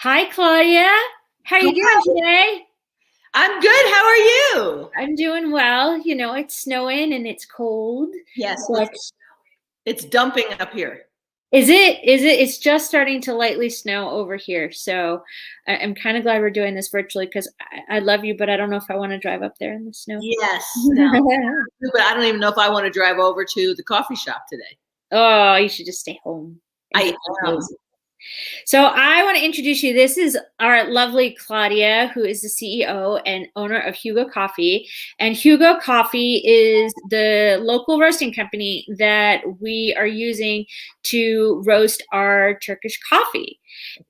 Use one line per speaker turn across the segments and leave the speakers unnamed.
Hi, Claudia. How are you doing today?
I'm good. How are you?
I'm doing well. It's snowing and it's cold,
Yes,
but
it's dumping up here.
is it? It's just starting to lightly snow over here. So I'm kind of glad we're doing this virtually because I love you, but I don't know if I want to drive up there in the snow.
Yes, no, but I don't even know if I want to drive over to the coffee shop today.
Oh, you should just stay home and
I
get some
am.
cozy. So I want to introduce you. This is our lovely Claudia, who is the CEO and owner of Hugo Coffee. And Hugo Coffee is the local roasting company that we are using to roast our Turkish coffee.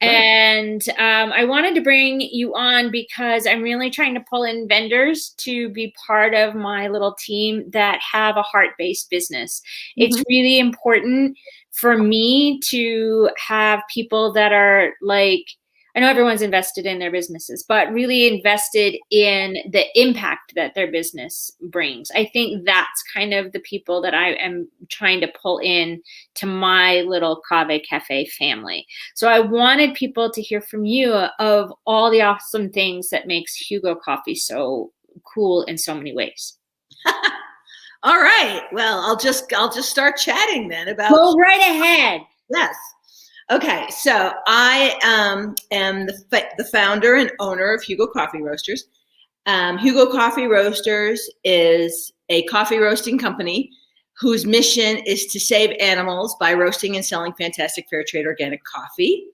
And I wanted to bring you on because I'm really trying to pull in vendors to be part of my little team that have a heart-based business. It's
Mhm.
really important for me to have people that are like, I know everyone's invested in their businesses, but really invested in the impact that their business brings. I think that's kind of the people that I am trying to pull in to my little Kahve Cafe family. So I wanted people to hear from you of all the awesome things that makes Hugo Coffee so cool in so many ways.
All right. Well, I'll just start chatting then about
Go right ahead.
yes. Okay, so I am the founder and owner of Hugo Coffee Roasters. Hugo Coffee Roasters is a coffee roasting company whose mission is to save animals by roasting and selling fantastic fair trade organic coffee.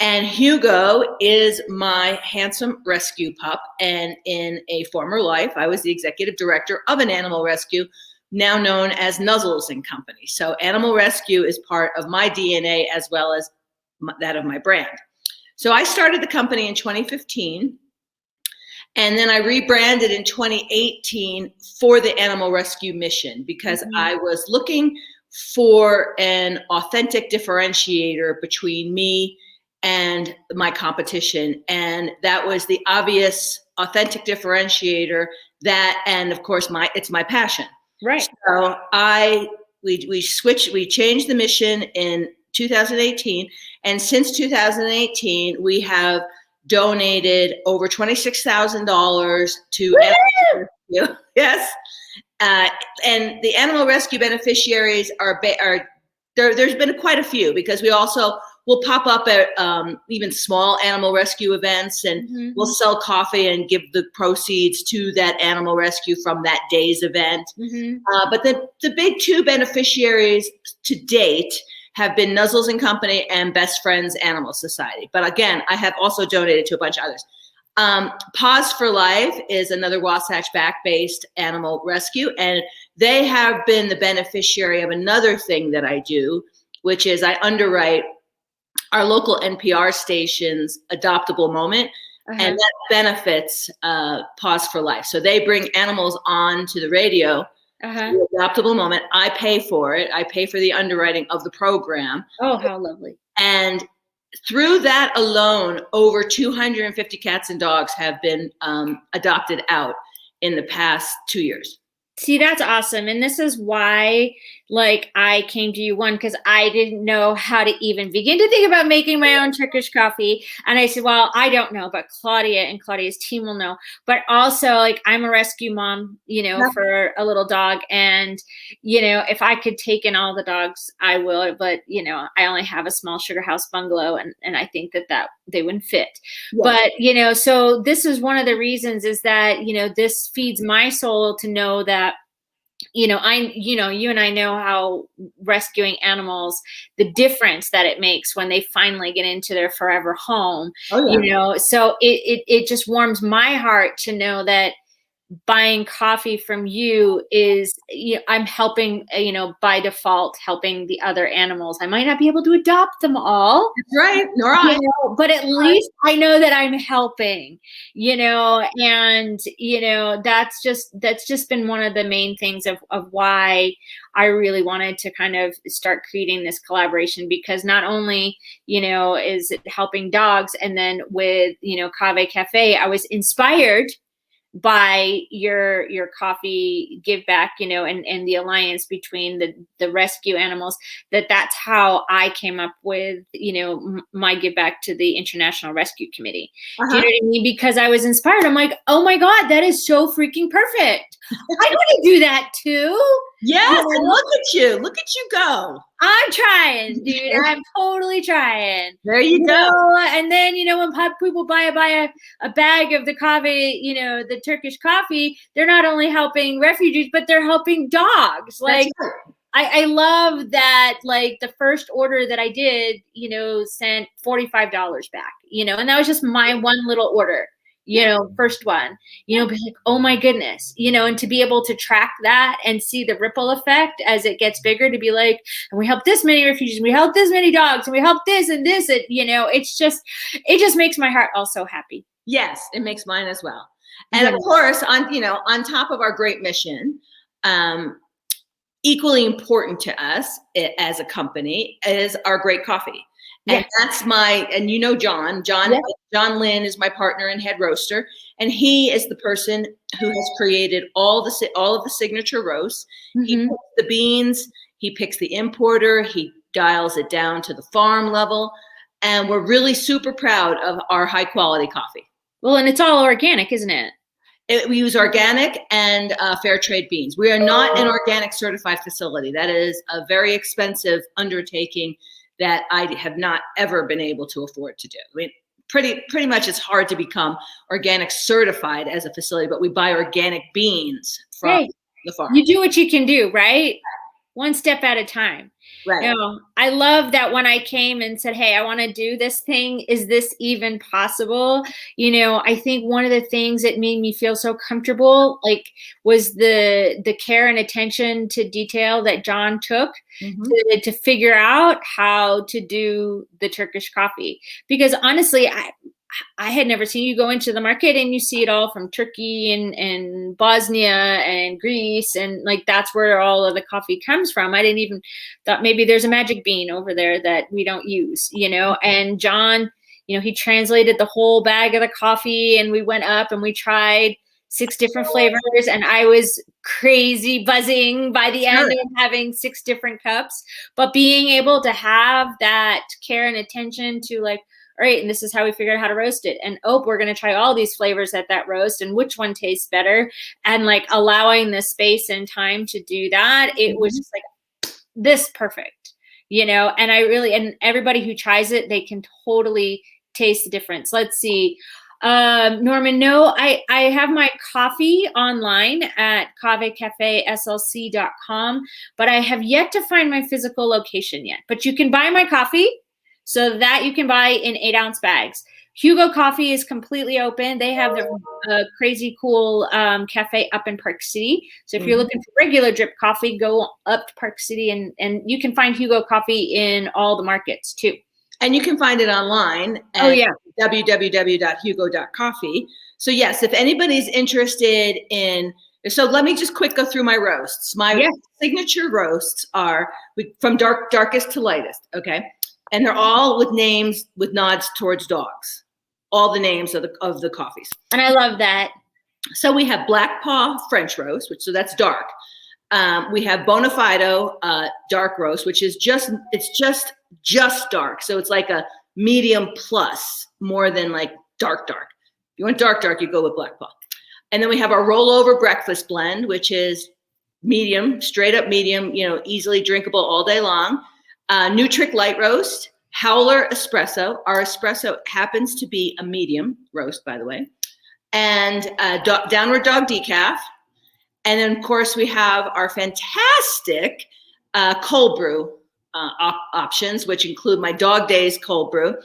And Hugo is my handsome rescue pup. And in a former life, I was the executive director of an animal rescue, now known as Nuzzles and Company. So animal rescue is part of my DNA as well as that of my brand. So I started the company in 2015. And then I rebranded in 2018 for the animal rescue mission because I was looking for an authentic differentiator between me and my competition. And that was the obvious authentic differentiator that, and of course, it's my passion.
Right.
So we changed the mission in 2018. And since 2018, we have donated over $26,000 to animal rescue. Yes. And the animal rescue beneficiaries are there's been quite a few because we also will pop up at even small animal rescue events and we'll sell coffee and give the proceeds to that animal rescue from that day's event. But the big two beneficiaries to date have been Nuzzles and Company and Best Friends Animal Society. But again, I have also donated to a bunch of others. Paws for Life is another Wasatch back-based animal rescue, and they have been the beneficiary of another thing that I do, which is I underwrite our local NPR station's Adoptable Moment, and that benefits Paws for Life. So they bring animals on to the radio, the Adoptable Moment. I pay for it. I pay for the underwriting of the program.
Oh, how lovely.
And through that alone, over 250 cats and dogs have been adopted out in the past 2 years.
See, that's awesome. And this is why, like, I came to you, one, because I didn't know how to even begin to think about making my own Turkish coffee. And I said, well, I don't know, but Claudia and Claudia's team will know. But also, like, I'm a rescue mom, for a little dog. And, if I could take in all the dogs, I will. But, I only have a small sugar house bungalow, and I think that they wouldn't fit. But, so this is one of the reasons is that, this feeds my soul to know that, you and I know how rescuing animals, the difference that it makes when they finally get into their forever home. So it just warms my heart to know that buying coffee from you is, I'm helping, by default, helping the other animals. I might not be able to adopt them all.
That's right. Nor I.
But at least I know that I'm helping, and, that's just been one of the main things of why I really wanted to kind of start creating this collaboration, because not only, is it helping dogs, and then with, Kahve Cafe, I was inspired by your coffee give back, and the alliance between the rescue animals, that's how I came up with, my give back to the International Rescue Committee. Do you know what I mean? Because I was inspired. I'm like, oh my God, that is so freaking perfect. I want to do that too.
Yes, and look at you go.
I'm trying, dude. I'm totally trying.
There you go.
And then, when people buy a bag of the Kahve, the Turkish coffee, they're not only helping refugees, but they're helping dogs. Like,
right.
I love that, like, the first order that I did, sent $45 back, and that was just my one little order. First one, but like, oh my goodness, and to be able to track that and see the ripple effect as it gets bigger, to be like, and we help this many refugees, we help this many dogs, and we help this and this, it just makes my heart also happy.
Yes, it makes mine as well. And of course, on top of our great mission, equally important to us as a company is our great coffee. And that's John. John Lynn is my partner and head roaster, and he is the person who has created all of the signature roasts. He picks the beans, he picks the importer, he dials it down to the farm level, and we're really super proud of our high quality coffee.
Well, and it's all organic, isn't it?
We use organic and fair trade beans. We are not an organic certified facility. That is a very expensive undertaking that I have not ever been able to afford to do. I mean, pretty much it's hard to become organic certified as a facility, but we buy organic beans from the farm.
You do what you can do, right? One step at a time.
Right.
I love that when I came and said, hey, I want to do this thing. Is this even possible? I think one of the things that made me feel so comfortable, like, was the care and attention to detail that John took to figure out how to do the Turkish coffee. Because honestly, I had never seen, you go into the market and you see it all from Turkey and Bosnia and Greece, and like, that's where all of the coffee comes from. I didn't even thought maybe there's a magic bean over there that we don't use, and John, he translated the whole bag of the coffee, and we went up and we tried 6 different flavors, and I was crazy buzzing by the end of having 6 different cups. But being able to have that care and attention to, like, all right, and this is how we figured out how to roast it. And we're going to try all these flavors at that roast and which one tastes better. And like allowing the space and time to do that, it was just like this perfect, and and everybody who tries it, they can totally taste the difference. Let's see. Norman, no, I have my coffee online at kahvecafeslc.com, but I have yet to find my physical location yet. But you can buy my coffee, so that you can buy in 8-ounce bags. Hugo Coffee is completely open. They have the crazy cool cafe up in Park City. So if you're looking for regular drip coffee, go up to Park City, and you can find Hugo Coffee in all the markets too.
And you can find it online at www.hugo.coffee. So yes, if anybody's interested in, so let me just quick go through my roasts. My signature roasts are from darkest to lightest, okay? And they're all with names with nods towards dogs. All the names of the coffees.
And I love that.
So we have Black Paw French roast, so that's dark. We have Bonafido dark roast, which is just dark. So it's like a medium plus, more than like dark. If you want dark, you go with Black Paw. And then we have our rollover breakfast blend, which is medium, straight up medium, easily drinkable all day long. Nutric light roast, Howler espresso. Our espresso happens to be a medium roast, by the way, and downward dog decaf. And then, of course, we have our fantastic cold brew options, which include my Dog Days cold brew,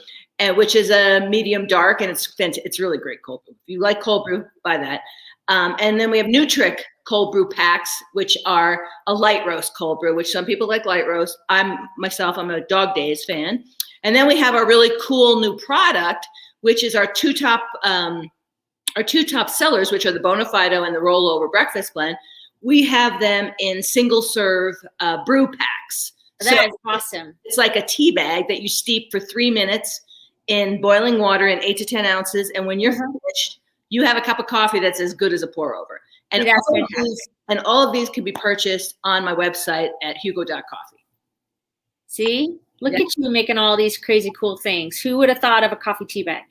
which is a medium dark, and it's really great cold brew. If you like cold brew, buy that. And then we have Nutric cold brew packs, which are a light roast cold brew, which some people like light roast. I'm a Dog Days fan. And then we have our really cool new product, which is our two top sellers, which are the Bonafido and the rollover breakfast blend. We have them in single serve brew packs.
That is awesome.
It's like a tea bag that you steep for 3 minutes in boiling water in 8 to 10 ounces. And when you're finished, you have a cup of coffee that's as good as a pour over. And
That's
all of these can be purchased on my website at hugo.coffee.
See, look at you making all these crazy cool things. Who would have thought of a coffee tea bag?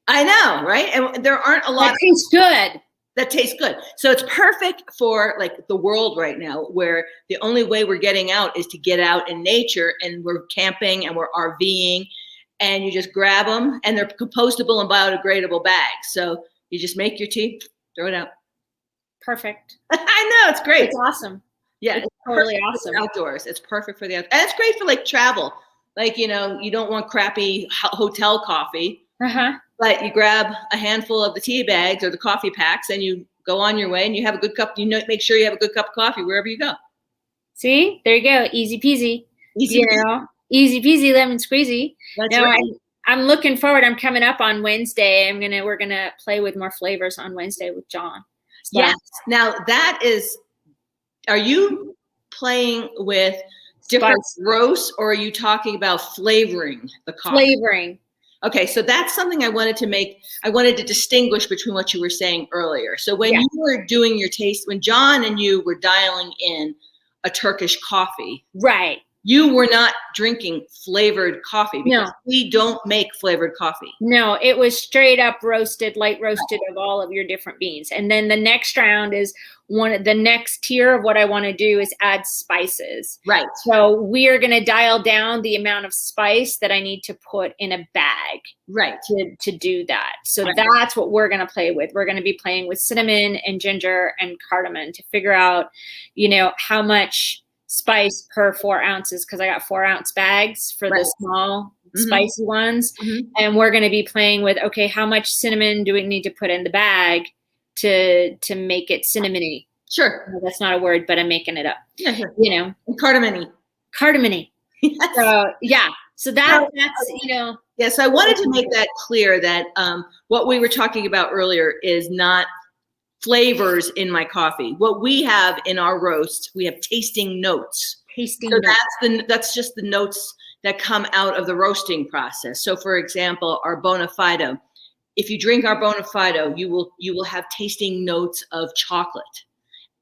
I know, right? And there aren't a lot
that tastes good.
That tastes good. So it's perfect for like the world right now, where the only way we're getting out is to get out in nature, and we're camping and we're RVing, and you just grab them, and they're compostable and biodegradable bags. So you just make your tea, throw it out.
Perfect.
I know, it's great.
It's awesome.
Yeah,
it's totally awesome.
Outdoors, it's perfect for the outdoors. And it's great for like travel. Like, you don't want crappy hotel coffee. But you grab a handful of the tea bags or the coffee packs, and you go on your way, and you have a good cup. Make sure you have a good cup of coffee wherever you go.
See, there you go, easy peasy.
Easy
peasy, lemon squeezy.
That's right.
I'm looking forward. I'm coming up on Wednesday. We're gonna play with more flavors on Wednesday with John. So.
Yes. Now are you playing with different roasts, or are you talking about flavoring the coffee?
Flavoring.
Okay, so that's something I wanted to distinguish between what you were saying earlier. So when you were doing your taste, when John and you were dialing in a Turkish coffee,
right,
you were not drinking flavored coffee, because
no,
we don't make flavored coffee.
No, it was straight up roasted, light roasted of all of your different beans. And then the next round is the next tier of what I want to do is add spices.
Right.
So we are going to dial down the amount of spice that I need to put in a bag.
Right.
To do that. So that's what we're going to play with. We're going to be playing with cinnamon and ginger and cardamom to figure out, how much spice per 4 ounces, because I got 4-ounce bags for the small spicy ones. And we're going to be playing with, okay, how much cinnamon do we need to put in the bag to make it cinnamony?
Sure.
No, that's not a word, but I'm making it up.
Yeah, sure. Cardamom-y.
Yes. So that's
Yeah, so I wanted to make that clear that what we were talking about earlier is not flavors in my coffee. What we have in our roast, we have tasting notes. That's just the notes that come out of the roasting process. So for example, our bona fide, if you drink our bona fide, you will have tasting notes of chocolate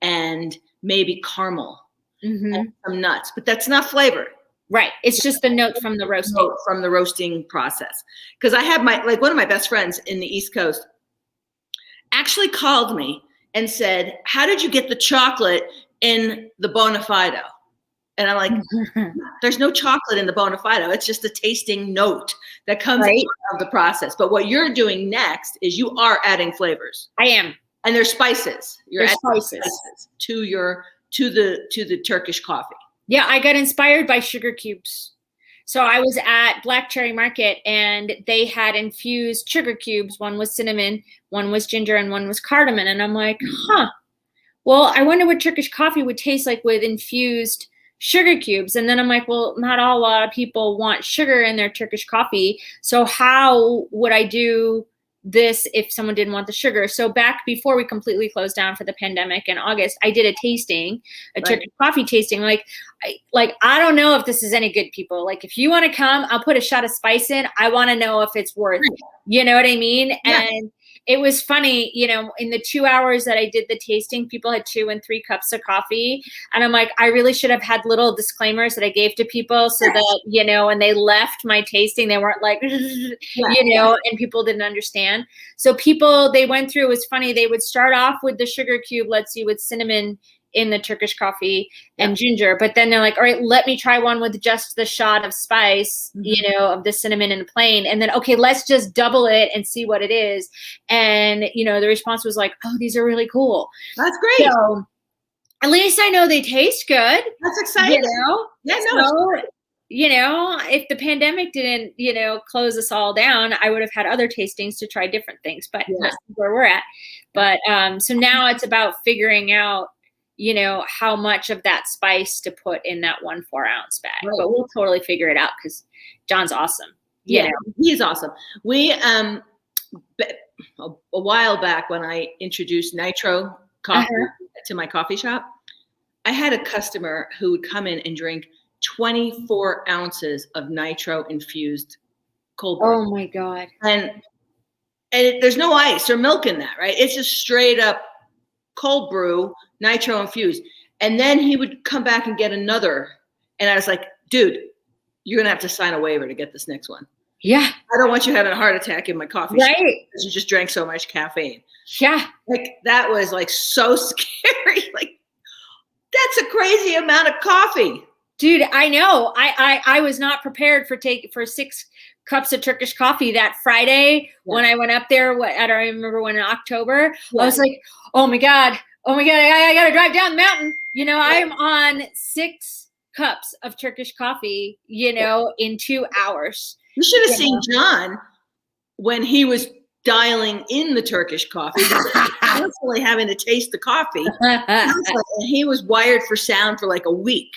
and maybe caramel and some nuts, but that's not flavor.
Right. It's just the note from the roasting.
From the roasting process. Because I have one of my best friends in the East Coast actually called me and said, "How did you get the chocolate in the bona fide?" And I'm like, there's no chocolate in the bona fide. It's just a tasting note that comes out of the process. But what you're doing next is you are adding flavors.
I am.
And there's spices. You're
adding
spices to the Turkish coffee.
Yeah, I got inspired by sugar cubes. So I was at Black Cherry Market, and they had infused sugar cubes. One was cinnamon, one was ginger, and one was cardamom. And I'm like, well, I wonder what Turkish coffee would taste like with infused sugar cubes. And then I'm like, well, not a lot of people want sugar in their Turkish coffee. So how would I do this if someone didn't want the sugar? So back before we completely closed down for the pandemic in August, I did a tasting, Turkish coffee tasting. I don't know if this is any good, people. Like, if you want to come, I'll put a shot of spice in. I want to know if it's worth it. You know what I mean? Yeah. And it was funny, in the 2 hours that I did the tasting, people had 2 and 3 cups of coffee. And I'm like, I really should have had little disclaimers that I gave to people so that, when they left my tasting, they weren't like, and people didn't understand. So they went through, it was funny. They would start off with the sugar cube, let's see, with cinnamon in the Turkish coffee and ginger. But then they're like, all right, let me try one with just the shot of spice, of the cinnamon and the plain. And then, okay, let's just double it and see what it is. And, the response was like, oh, these are really cool.
That's great.
So at least I know they taste good.
That's exciting.
Yeah, no. So, if the pandemic didn't, close us all down, I would have had other tastings to try different things, but that's where we're at. But so now it's about figuring out, how much of that spice to put in that 1 4-ounce bag. Right. But we'll totally figure it out because John's awesome.
He's awesome. We a while back when I introduced nitro coffee to my coffee shop, I had a customer who would come in and drink 24 ounces of nitro infused cold brew.
Oh my God.
And And there's no ice or milk in that, right? It's just straight up cold brew, nitro infused. And then he would come back and get another. And I was like, dude, you're going to have to sign a waiver to get this next one.
Yeah.
I don't want you having a heart attack in my coffee shop
Right.
because you just drank so much caffeine.
Yeah.
Like, that was like so scary. Like, that's a crazy amount of coffee.
Dude, I know. I was not prepared for 6 cups of Turkish coffee that Friday when I went up there. I don't remember when, in October. I was like, oh my God, I got to drive down the mountain. I am on 6 cups of Turkish coffee, in 2 hours.
You should have seen John when he was dialing in the Turkish coffee, constantly having to taste the coffee. And he was wired for sound for like a week.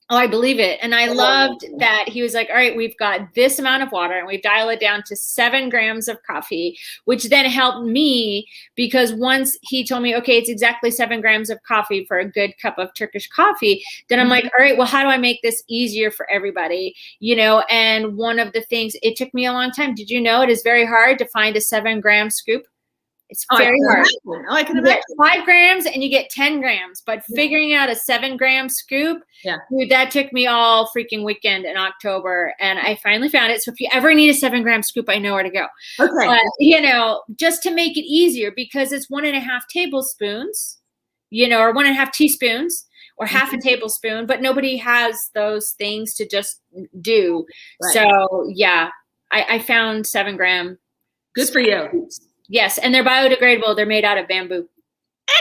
Oh, I believe it. And I loved that he was like, all right, we've got this amount of water and we dial it down to 7 grams of coffee, which then helped me because once he told me, okay, it's exactly 7 grams of coffee for a good cup of Turkish coffee, then I'm like, all right, well, how do I make this easier for everybody? And one of the things, it took me a long time. Did you know it is very hard to find a 7-gram scoop? It's very hard.
I can imagine.
5 grams and you get 10 grams, but figuring out a 7-gram scoop, dude, that took me all freaking weekend in October, and I finally found it. So if you ever need a 7-gram scoop, I know where to go.
Okay.
But, just to make it easier, because it's 1.5 tablespoons, or 1.5 teaspoons, or half a tablespoon, but nobody has those things to just do. Right. So yeah, I found 7-gram.
Good for you.
Yes, and they're biodegradable. They're made out of bamboo.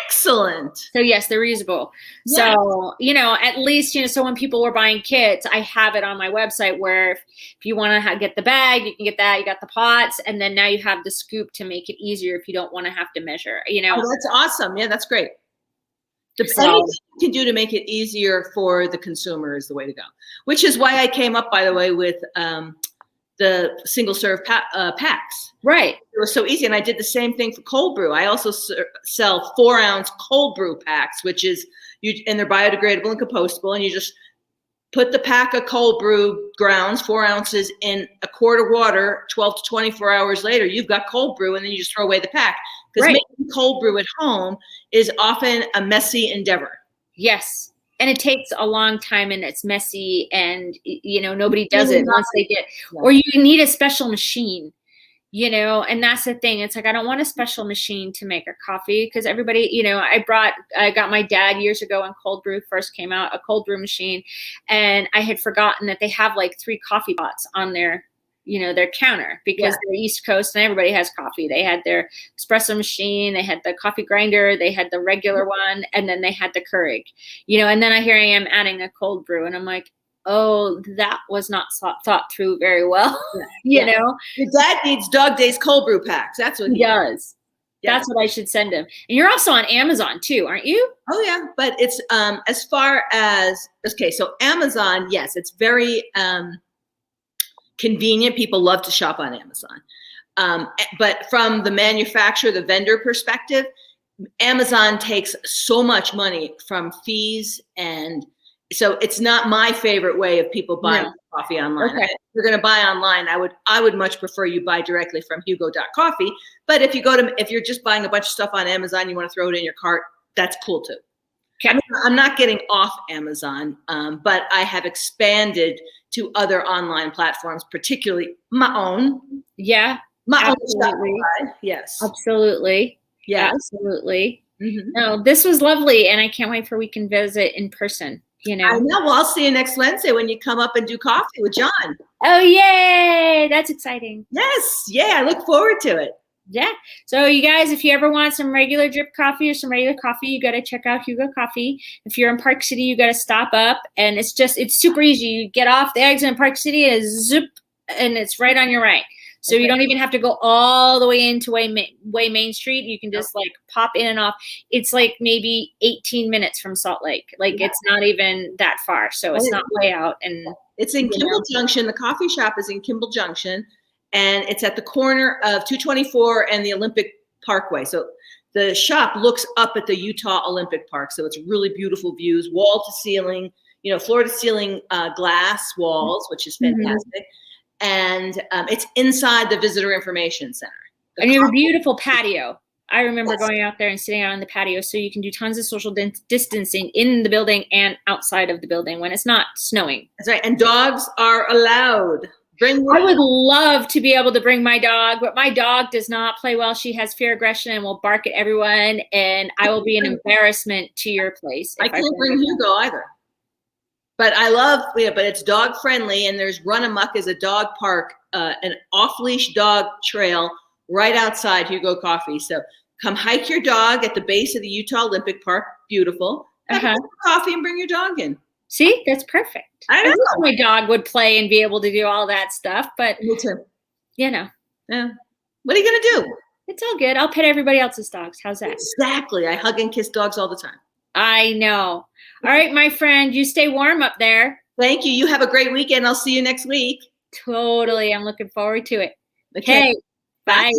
Excellent.
So yes, they're reusable. Yeah. So, at least, so when people were buying kits, I have it on my website where if you want to get the bag, you can get that. You got the pots, and then now you have the scoop to make it easier if you don't want to have to measure,
Oh, that's awesome. Yeah, that's great. Anything you can do to make it easier for the consumer is the way to go, which is why I came up, by the way, with the single serve packs.
Right.
It was so easy. And I did the same thing for cold brew. I also sell 4-ounce cold brew packs, which is and they're biodegradable and compostable. And you just put the pack of cold brew grounds, 4 ounces, in a quart of water. 12 to 24 hours later, you've got cold brew, and then you just throw away the pack. Because making cold brew at home is often a messy endeavor.
Yes. And it takes a long time, and it's messy, and nobody does it once they get, or you need a special machine, and that's the thing. It's like, I don't want a special machine to make a coffee because everybody, I got my dad years ago when cold brew first came out, a cold brew machine, and I had forgotten that they have like 3 coffee pots on their counter because they're East Coast and everybody has coffee. They had their espresso machine, they had the coffee grinder, they had the regular one, and then they had the Keurig, and then here I am adding a cold brew, and I'm like, oh, that was not thought through very well. Your
dad needs Dog Days cold brew packs. That's what
he does. Yeah. That's what I should send him. And you're also on Amazon too, aren't you?
Oh yeah, but it's as far as so Amazon, yes, it's very convenient. People love to shop on Amazon. But from the manufacturer, the vendor perspective, Amazon takes so much money from fees, and so it's not my favorite way of people buying coffee online. Okay. If you're going to buy online, I would much prefer you buy directly from Hugo.coffee. But if you're just buying a bunch of stuff on Amazon, you want to throw it in your cart, that's cool too. Okay. I'm not getting off Amazon, but I have expanded to other online platforms, particularly my own.
Yeah.
My absolutely. Own Shopify. Yes.
Absolutely. Yeah. Absolutely. Mm-hmm. No, this was lovely, and I can't wait for we can visit in person. I
know. Well, I'll see you next Wednesday when you come up and do coffee with John.
Oh, yay. That's exciting.
Yes. Yeah. I look forward to it.
Yeah. So you guys, if you ever want some regular drip coffee or some regular coffee, you got to check out Hugo Coffee. If you're in Park City, you got to stop up, and it's super easy. You get off the exit in Park City and zip, and it's right on your right. So you don't even have to go all the way into Way Main Street. You can just like pop in and off. It's like maybe 18 minutes from Salt Lake. Like it's not even that far. So it's not way out. And
it's in Kimball Junction. The coffee shop is in Kimball Junction, and it's at the corner of 224 and the Olympic Parkway. So the shop looks up at the Utah Olympic Park. So it's really beautiful views, wall to ceiling, floor to ceiling glass walls, which is fantastic. Mm-hmm. And it's inside the Visitor Information Center. The
And you have a
coffee-
beautiful patio. I remember
Yes.
going out there and sitting out on the patio, so you can do tons of social distancing in the building and outside of the building when it's not snowing.
That's right. And dogs are allowed.
I would love to be able to bring my dog, but my dog does not play well. She has fear aggression and will bark at everyone, and I will be an embarrassment to your place.
I can't bring Hugo either. But I love, but it's dog friendly, and there's Run Amok as a dog park, an off-leash dog trail right outside Hugo Coffee. So come hike your dog at the base of the Utah Olympic Park. Beautiful. Have a cup of coffee and bring your dog in.
See, that's perfect.
I know.
wish my dog would play and be able to do all that stuff, but
Me too.
Yeah.
What are you gonna do?
It's all good. I'll pet everybody else's dogs. How's that?
Exactly. I hug and kiss dogs all the time.
I know. All right, my friend, you stay warm up there.
Thank you. You have a great weekend. I'll see you next week.
Totally. I'm looking forward to it.
Okay.
Bye.